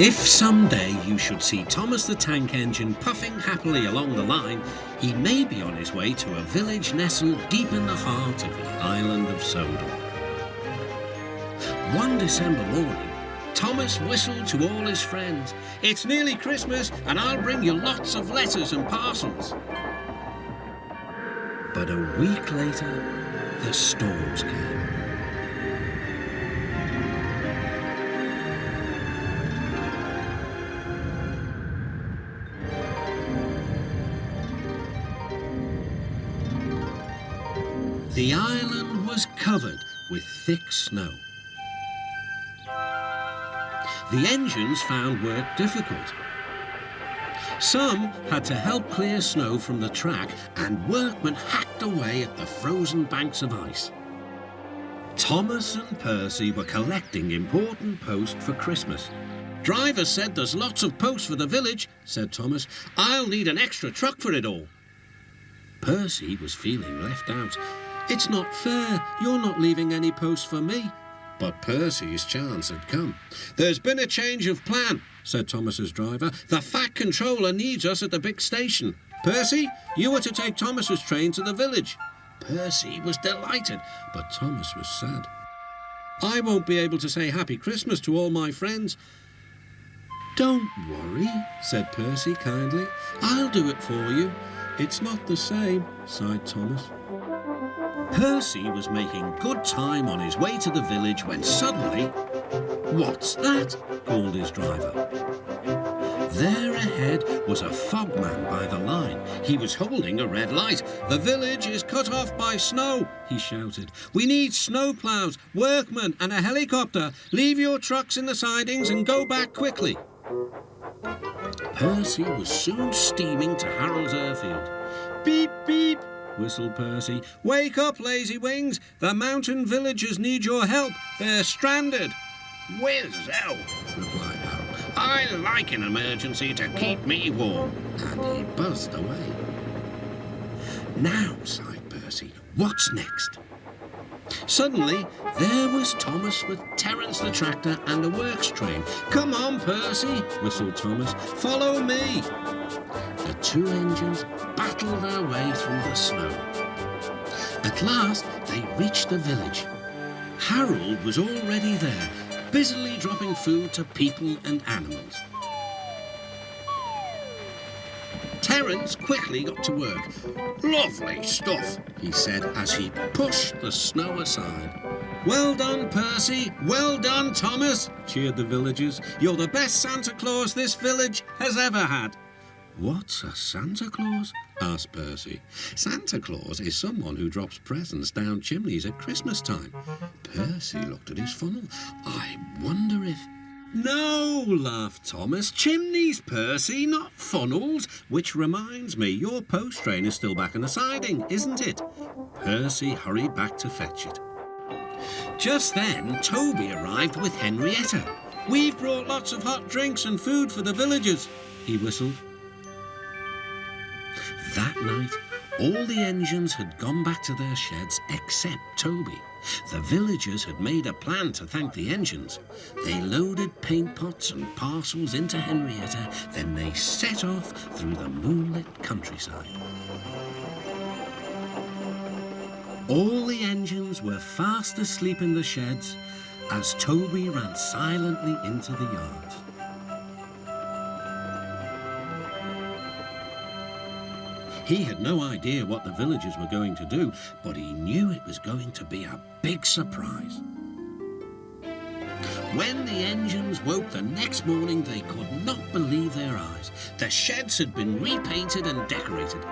If someday you should see Thomas the Tank Engine puffing happily along the line, he may be on his way to a village nestled deep in the heart of the island of Sodor. One December morning, Thomas whistled to all his friends. "It's nearly Christmas, and I'll bring you lots of letters and parcels." But a week later, the storms came. The island was covered with thick snow. The engines found work difficult. Some had to help clear snow from the track, and workmen hacked away at the frozen banks of ice. Thomas and Percy were collecting important post for Christmas. "Driver said there's lots of post for the village," said Thomas. "I'll need an extra truck for it all." Percy was feeling left out. "It's not fair. You're not leaving any post for me." But Percy's chance had come. "There's been a change of plan," said Thomas's driver. "The Fat Controller needs us at the big station. Percy, you are to take Thomas's train to the village." Percy was delighted, but Thomas was sad. "I won't be able to say Happy Christmas to all my friends." "Don't worry," said Percy kindly. "I'll do it for you." "It's not the same," sighed Thomas. Percy was making good time on his way to the village when suddenly, "What's that?" called his driver. There ahead was a fogman by the line. He was holding a red light. "The village is cut off by snow," he shouted. "We need snowplows, workmen and a helicopter. Leave your trucks in the sidings and go back quickly." Percy was soon steaming to Harold's airfield. "Beep, beep," whistled Percy. "Wake up, lazy wings. The mountain villagers need your help. They're stranded." "Whiz-ow," replied Harold. "I like an emergency to keep me warm." And he buzzed away. "Now," sighed Percy, "what's next?" Suddenly, there was Thomas with Terence the tractor and a works train. "Come on, Percy," whistled Thomas. "Follow me." The two engines battled their way through the snow. At last, they reached the village. Harold was already there, busily dropping food to people and animals. Terence quickly got to work. "Lovely stuff," he said as he pushed the snow aside. "Well done, Percy. Well done, Thomas," cheered the villagers. "You're the best Santa Claus this village has ever had." "What's a Santa Claus?" asked Percy. "Santa Claus is someone who drops presents down chimneys at Christmas time." Percy looked at his funnel. "I wonder if—" "No," laughed Thomas. "Chimneys, Percy, not funnels. Which reminds me, your post train is still back in the siding, isn't it?" Percy hurried back to fetch it. Just then, Toby arrived with Henrietta. "We've brought lots of hot drinks and food for the villagers," he whistled. That night, all the engines had gone back to their sheds except Toby. The villagers had made a plan to thank the engines. They loaded paint pots and parcels into Henrietta, then they set off through the moonlit countryside. All the engines were fast asleep in the sheds as Toby ran silently into the yards. He had no idea what the villagers were going to do, but he knew it was going to be a big surprise. When the engines woke the next morning, they could not believe their eyes. The sheds had been repainted and decorated.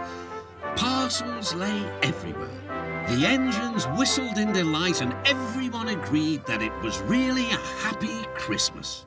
Parcels lay everywhere. The engines whistled in delight, and everyone agreed that it was really a happy Christmas.